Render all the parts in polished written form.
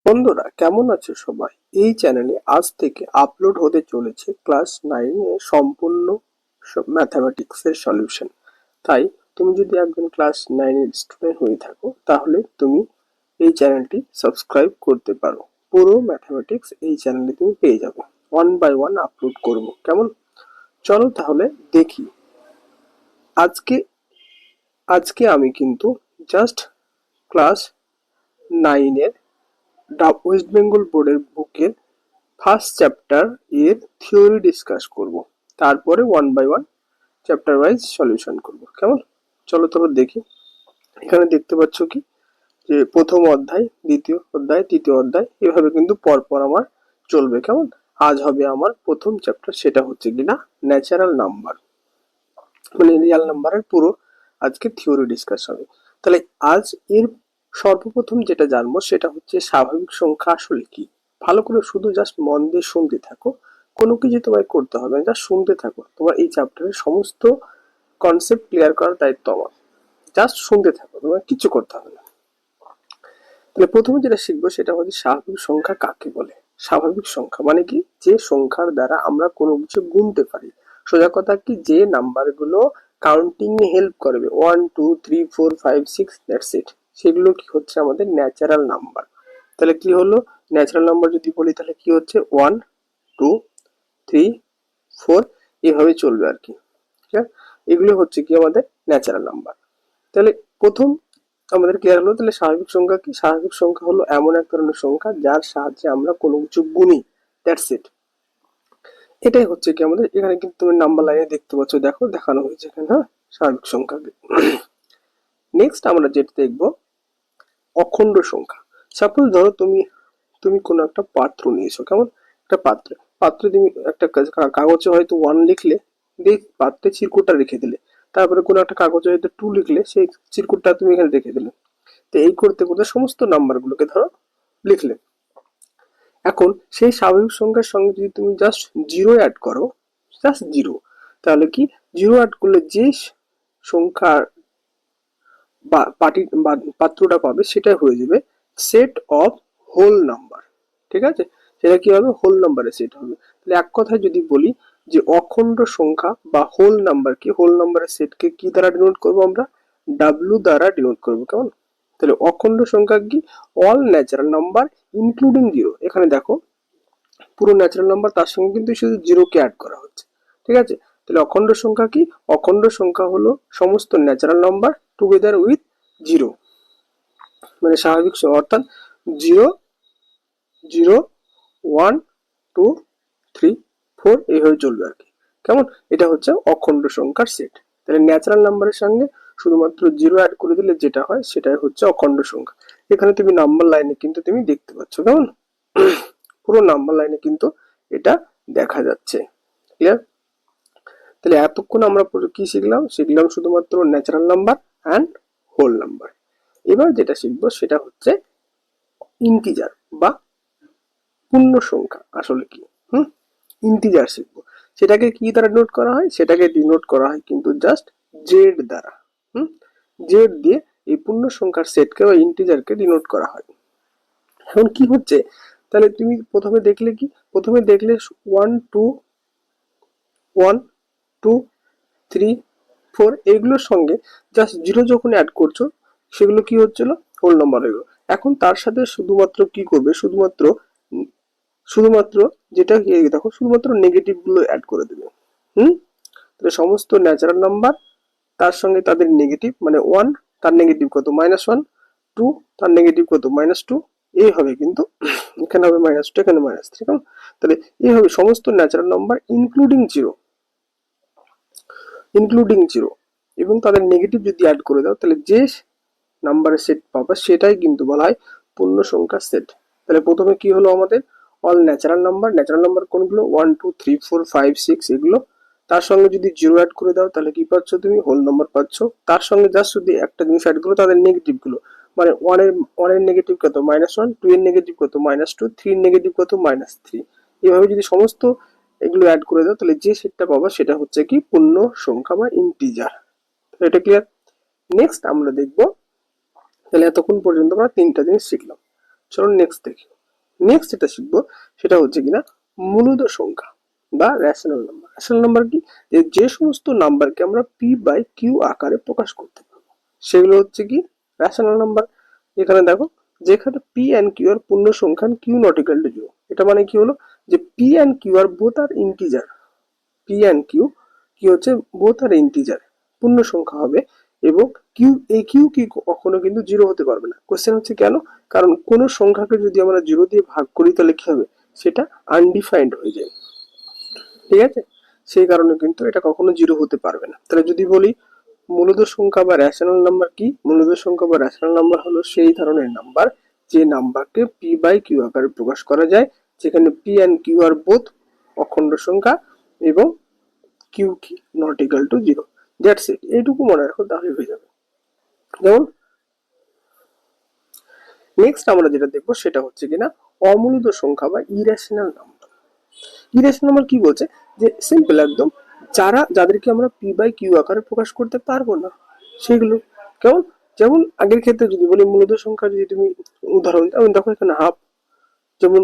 বন্ধুরা কেমন আছো সবাই? এই চ্যানেলে আজ থেকে আপলোড হতে চলেছে ক্লাস 9 এর সম্পূর্ণ ম্যাথমেটিক্স এর সলিউশন। তাই তুমি যদি একজন ক্লাস 9 এর স্টুডেন্ট হয়ে থাকো তাহলে তুমি এই চ্যানেলটি সাবস্ক্রাইব করতে পারো। পুরো ম্যাথমেটিক্স এই চ্যানেলে তুমি পেয়ে যাবে। ওয়ান বাই ওয়ান আপলোড করব, কেমন? চলো তাহলে দেখি। আজকে আজকে আমি কিন্তু জাস্ট ক্লাস 9 এর ওয়েস্ট বেঙ্গল বোর্ডের বুকের ফার্স্ট চ্যাপ্টার এর থিওরি ডিসকাস করব, তারপরে one by one chapter wise solution করব, কেমন? চলো তবে দেখি। এখানে দেখতে পাচ্ছ কি যে প্রথম অধ্যায়, দ্বিতীয় অধ্যায়, তৃতীয় অধ্যায় এভাবে কিন্তু পরপর আমার চলবে, কেমন? আজ হবে আমার প্রথম চ্যাপ্টার, সেটা হচ্ছে কিনা ন্যাচারাল নাম্বার, মানে রিয়াল নাম্বারের পুরো আজকে থিওরি ডিসকাস হবে। তাহলে আজ এর সর্বপ্রথম যেটা জানবো সেটা হচ্ছে স্বাভাবিক সংখ্যা আসলে কি। ভালো করে শুধু জাস্ট মন দিয়ে শুনতে থাকো, কোনো কিছু তোমায় করতে হবে না, জাস্ট শুনতে থাকো। তোমার এই চ্যাপ্টারের সমস্ত কনসেপ্ট ক্লিয়ার করার দায়িত্ব আমার। জাস্ট শুনতে থাকো, তোমার কিছু করতে হবে না। তাহলে প্রথমে যেটা শিখবো সেটা হচ্ছে স্বাভাবিক সংখ্যা কাকে বলে। স্বাভাবিক সংখ্যা মানে কি? যে সংখ্যার দ্বারা আমরা কোনো কিছু গুনতে পারি। সোজা কথা কি, যে নাম্বারগুলো কাউন্টিং এ হেল্প করবে, 1 2 3 4 5 6, দ্যাটস ইট, সেগুলো কি হচ্ছে আমাদের ন্যাচারাল নাম্বার। তাহলে কি হলো ন্যাচারাল নাম্বার যদি বলি, তাহলে কি হচ্ছে 1 2 3 4 এভাবে চলবে আর কি। ঠিক আছে, এগুলো হচ্ছে কি আমাদের ন্যাচারাল নাম্বার। তাহলে প্রথম আমাদের ক্লিয়ার হলো। তাহলে স্বাভাবিক সংখ্যা কি? স্বাভাবিক সংখ্যা হলো এমন এক ধরনের সংখ্যা যার সাহায্যে আমরা কোনো কিছু গুনি, দ্যাটস ইট। এটাই হচ্ছে কি আমাদের, এখানে কিন্তু তুমি নাম্বার লাইনে দেখতে পাচ্ছ, দেখো দেখানো হয়েছে এখানে, হ্যাঁ, স্বাভাবিক সংখ্যাকে। নেক্সট আমরা যেটা দেখবো অখণ্ড সংখ্যা। সাপোজ ধরো তুমি তুমি কোনো একটা পাত্র নিয়েছো, কেমন? একটা পাত্রে তুমি একটা কাগজে হয়তো 1 লিখলে, দিয়ে পাত্রে চিরকুটটা রেখে দিলে। তারপরে কোনো একটা কাগজে হয়তো 2 লিখলে, সেই চিরকুটটা তুমি এখানে রেখে দিলে। তো এই করতে করতে সমস্ত নাম্বারগুলোকে ধরো লিখলে। এখন সেই স্বাভাবিক সংখ্যার সঙ্গে যদি তুমি জাস্ট জিরো অ্যাড করো, জাস্ট জিরো, তাহলে কি জিরো অ্যাড করলে যে সংখ্যা বা পাত্রটা পাবে সেটাই হয়ে যাবে সেট অফ হোল নাম্বার। ঠিক আছে, সেটা কি হবে? হোল নাম্বারে সেট হবে। তাহলে এক কথায় যদি বলি যে অখণ্ড সংখ্যা বা হোল নাম্বার কি, হোল নাম্বারের সেটকে কি দ্বারা ডিনোট করবো আমরা? ডাব্লু দ্বারা ডিনোট করবো, কেমন? তাহলে অখণ্ড সংখ্যা কি? All natural number including zero. এখানে দেখো পুরো ন্যাচারাল নাম্বার, তার সঙ্গে কিন্তু শুধু জিরোকে অ্যাড করা হচ্ছে। ঠিক আছে, তাহলে অখণ্ড সংখ্যা কি? অখণ্ড সংখ্যা হলো সমস্ত natural number together with zero, মানে স্বাভাবিক সংখ্যা, অর্থাৎ 0 0 1 2 3 4 এইভাবে চলবে আর কি, কেমন? এটা হচ্ছে অখণ্ড সংখ্যার সেট। তাহলে ন্যাচারাল নাম্বারের সঙ্গে শুধুমাত্র জিরো অ্যাড করে দিলে যেটা হয় সেটাই হচ্ছে অখণ্ড সংখ্যা। এখানে তুমি নাম্বার লাইনে কিন্তু তুমি দেখতে পাচ্ছ, কেমন? পুরো নাম্বার লাইনে কিন্তু এটা দেখা যাচ্ছে। ক্লিয়ার? তাহলে এতক্ষণ আমরা কি শিখলাম? শিখলাম শুধুমাত্র natural number and whole number. এবার যেটা শিখবো সেটা হচ্ছে ইন্টিজার বা পূর্ণ সংখ্যা আসলে কি। ইন্টিজার শিখবো। সেটাকে কি দ্বারা ডিনোট করা হয়? সেটাকে ডিনোট করা হয় কিন্তু জাস্ট জেড দ্বারা। জেড দিয়ে এই পূর্ণ সংখ্যার সেটকে বা ইন্টিজারকে ডিনোট করা হয়। এখন কি হচ্ছে, তাহলে তুমি প্রথমে দেখলে কি? প্রথমে দেখলে 1 2 1 2 3 4 এইগুলোর সঙ্গে জাস্ট জিরো যখন অ্যাড করছো সেগুলো কি হচ্ছিল? হোল নাম্বার হয়ে গেল। এখন তার সাথে শুধুমাত্র কি করবে? শুধুমাত্র শুধুমাত্র যেটা দেখো, শুধুমাত্র নেগেটিভ গুলো অ্যাড করে দেবে। তাহলে সমস্ত ন্যাচারাল নাম্বার তার সঙ্গে তাদের নেগেটিভ, মানে 1 তার নেগেটিভ কত? -1, 2 তার নেগেটিভ কত? -2, এইভাবে কিন্তু এখানে হবে -2, এখানে -3, কেমন? তাহলে এইভাবে সমস্ত ন্যাচারাল নাম্বার ইনক্লুডিং জিরো এবং তাদের নেগেটিভ যদি অ্যাড করে দাও, তাহলে যে নাম্বারের সেট পাবা সেটাই কিন্তু বলা হয় পূর্ণ সংখ্যার সেট। তাহলে প্রথমে কি হলো আমাদের? All natural number. Natural number কোনগুলো? 1 2 3 4 5 6 এগুলো। তার সঙ্গে যদি জিরো অ্যাড করে দাও তাহলে কি পাচ্ছ তুমি? হোল নাম্বার পাচ্ছ। তার সঙ্গে জাস্ট যদি একটা জিনিস অ্যাড করো, তাদের নেগেটিভ গুলো, মানে ওয়ান এর নেগেটিভ কত? -1, 2 এর নেগেটিভ কত? -2, 3 এর নেগেটিভ কত? -3। এভাবে যদি সমস্ত এগুলো অ্যাড করে দাও তাহলে যে সেটটা পাবা সেটা হচ্ছে কি পূর্ণ সংখ্যা বা ইন্টিজার। এটা ক্লিয়ার? নেক্সট আমরা দেখবো, তাহলে এতক্ষণ পর্যন্ত আমরা তিনটা জিনিস শিখলাম। চলো নেক্সট দেখি। নেক্সট যেটা শিখবো সেটা হচ্ছে কিনা মূলদ সংখ্যা বা রেশনাল নাম্বার। রেশনাল নাম্বার কি, যে সমস্ত নাম্বারকে আমরা পি বাই কিউ আকারে প্রকাশ করতে পারবো সেগুলো হচ্ছে কি রেশনাল নাম্বার। এখানে দেখো, যেখানে পি অ্যান্ড কিউ আর পূর্ণ সংখ্যা, Q not equal to zero, এটা মানে কি হলো যে P and Q are both are integer. P and Q কি হচ্ছে, বোথ আর ইন্টিজার, পূর্ণ সংখ্যা হবে, এবং কিউ, এই কিউ কি কখনো কিন্তু জিরো হতে পারবে না। কোশ্চেন হচ্ছে কেন, কারণ কোন সংখ্যাকে যদি আমরা জিরো দিয়ে ভাগ করি তাহলে কি হবে, সেটা আনডিফাইন্ড হয়ে যায়, ঠিক আছে। সেই কারণে কিন্তু এটা কখনো জিরো হতে পারবে না। তাহলে যদি বলি মূলদ সংখ্যা বা রেশনাল নাম্বার কি, মূলদ সংখ্যা বা রেশনাল নাম্বার হলো সেই ধরনের নাম্বার যে নাম্বারকে পি বাই কিউ আকারে প্রকাশ করা যায়, যেখানে P and Q are both অখণ্ড সংখ্যা এবং কিউ কি not equal to zero. That's it, এইটুকু মনে রাখো তাহলে হয়ে যাবে। যেমন নেক্সট আমরা যেটা দেখবো সেটা হচ্ছে কিনা অমূলদ সংখ্যা বা ইরেশনাল নাম্বার। ইরেশনাল নাম্বার কি বলছে, যে সিম্পল একদম, যাদেরকে আমরা পি বাই কিউ আকারে প্রকাশ করতে পারবো না সেগুলো। কেমন, যেমন আগের ক্ষেত্রে যদি বলি মূলদ সংখ্যা, যদি তুমি উদাহরণ, যেমন দেখো এখানে হাফ, যেমন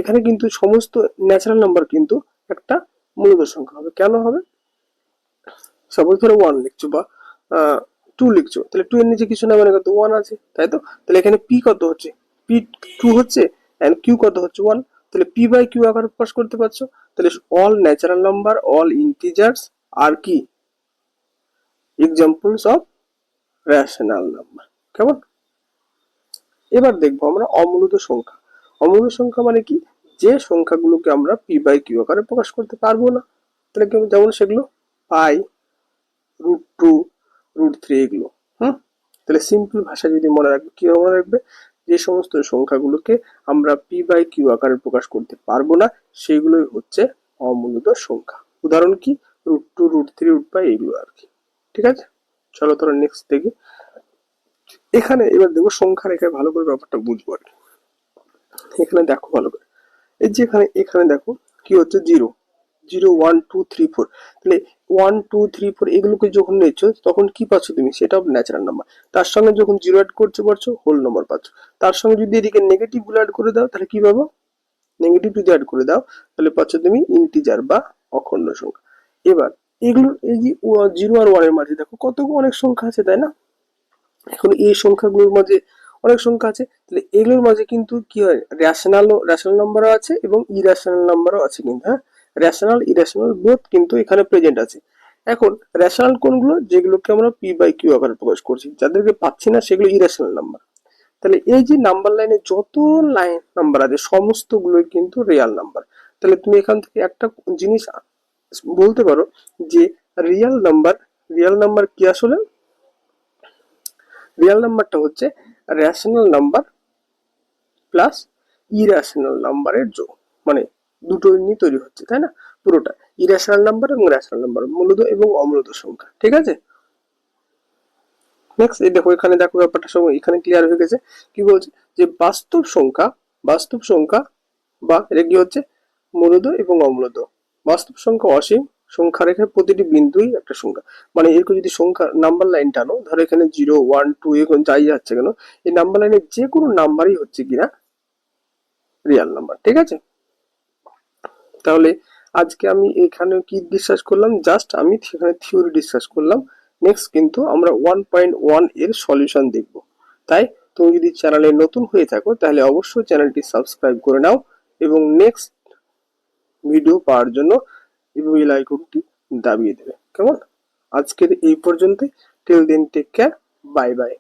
এখানে কিন্তু সমস্ত ন্যাচারাল নাম্বার কিন্তু একটা মূলদ সংখ্যা হবে। কেন হবে, সাপোজ ধরো ওয়ান লিখছো বা টু লিখছো, তাহলে টু এর নিচে কিছু না, মানে কত ওয়ান আছে, তাই তো। তাহলে এখানে পি কত হচ্ছে, পি টু হচ্ছে, এন্ড কিউ কত হচ্ছে ওয়ান। তাহলে পি বাই কিউ আকারে প্রকাশ করতে পারছো। তাহলে all natural number, all integers আর কি এক্সাম্পলস অফ রেশনাল নাম্বার। কেমন, এবার দেখবো আমরা অমূলদ সংখ্যা। অমূলদ সংখ্যা মানে কি, যে সংখ্যাগুলোকে আমরা পি বাই কিউ আকারে প্রকাশ করতে পারবো না। তাহলে যেমন সেগুলো পাই, √2, √3 এগুলো। তাহলে সিম্পল ভাষা যদি মনে রাখবে, কি মনে রাখবে, যে সমস্ত সংখ্যাগুলোকে আমরা পি বাই কিউ আকারে প্রকাশ করতে পারবো না সেগুলোই হচ্ছে অমূলদ সংখ্যা। উদাহরণ কি, √2, √3, √5 এগুলো আর কি, ঠিক আছে। চলো তোরা নেক্সট দেখি। এখানে এবার দেখবো সংখ্যা রেখে ভালো করে ব্যাপারটা বুঝবো আর কি। এখানে দেখো ভালো করে, এই যে এখানে দেখো কি হচ্ছে, জিরো, 0, 1, 2, 3, 4। তাহলে 1, 2, 3, 4 এগুলোকে যখন নিচ্ছ তখন কি পাচ্ছ তুমি, সেটা ন্যাচারাল নাম্বার। তার সঙ্গে যখন জিরো অ্যাড করতে পারছো, হোল নাম্বার পাচ্ছ। তার সঙ্গে যদি এদিকে নেগেটিভ গুলো অ্যাড করে দাও তাহলে কি পাবো, নেগেটিভ যদি অ্যাড করে দাও তাহলে পাচ্ছ তুমি ইন্টিজার বা অখণ্ড সংখ্যা। এবার এগুলো, এই যে জিরো আর ওয়ান এর মাঝে দেখো কত অনেক সংখ্যা আছে, তাই না। এখন এই সংখ্যাগুলোর মাঝে অনেক সংখ্যা আছে, তাহলে এগুলোর মাঝে কিন্তু কি হয়, রেশনাল নাম্বারও আছে এবং ইরেশনাল নাম্বারও আছে কিন্তু, হ্যাঁ, রেশনাল ইরেশনাল বোথ কিন্তু এখানে প্রেজেন্ট আছে। এখন রেশনাল কোনগুলো, যেগুলোকে আমরা পি বাই কিউ আকারে প্রকাশ করছি, যাদেরকে পাচ্ছি না সেগুলো ইরেশনাল নাম্বার। তাহলে এই যে নাম্বার লাইনে যত লাইন নাম্বার আছে সমস্ত গুলোই কিন্তু রিয়াল নাম্বার। তাহলে তুমি এখান থেকে একটা জিনিস বলতে পারো যে রিয়াল নাম্বার কি আসলে, রিয়াল নাম্বারটা হচ্ছে রেশনাল নাম্বার প্লাস ইরেশনাল নাম্বারের যোগ, মানে দুটো নিয়ে তৈরি হচ্ছে, তাই না, পুরোটা ইরেশনাল নাম্বার এবং রেশনাল নাম্বার, মূলদ এবং অমূলদ সংখ্যা, ঠিক আছে। নেক্সট এই দেখো, এখানে দেখো ব্যাপারটা সব এখানে ক্লিয়ার হয়ে গেছে। কি বলছে, যে বাস্তব সংখ্যা বা এটা কি হচ্ছে, মূলদ এবং অমূলদ। বাস্তব সংখ্যা অসীম, সংখ্যা রেখায় প্রতিটি বিন্দুই একটা সংখ্যা। মানে এরকম যদি সংখ্যা নাম্বার লাইন টানো, ধরো এখানে 0, 1, 2 এখন যাই যাচ্ছে কেন, এই নাম্বার লাইনে যে কোনো নাম্বারই হচ্ছে কিনা রিয়াল নাম্বার, ঠিক আছে। তাহলে আজকে আমি এখানে কি ডিসকাস করলাম, জাস্ট আমি সেখানে থিওরি ডিসকাস করলাম। নেক্সট কিন্তু আমরা 1.1 এর সলিউশন দেখব। তাই তুমি যদি চ্যানেলে নতুন হয়ে থাকো তাহলে অবশ্যই চ্যানেলটি সাবস্ক্রাইব করে নাও এবং নেক্সট ভিডিও পাওয়ার জন্য বেল আইকনটি দাবিয়ে দেবে। কেমন, আজকের এই পর্যন্তই। Till then take care, bye by.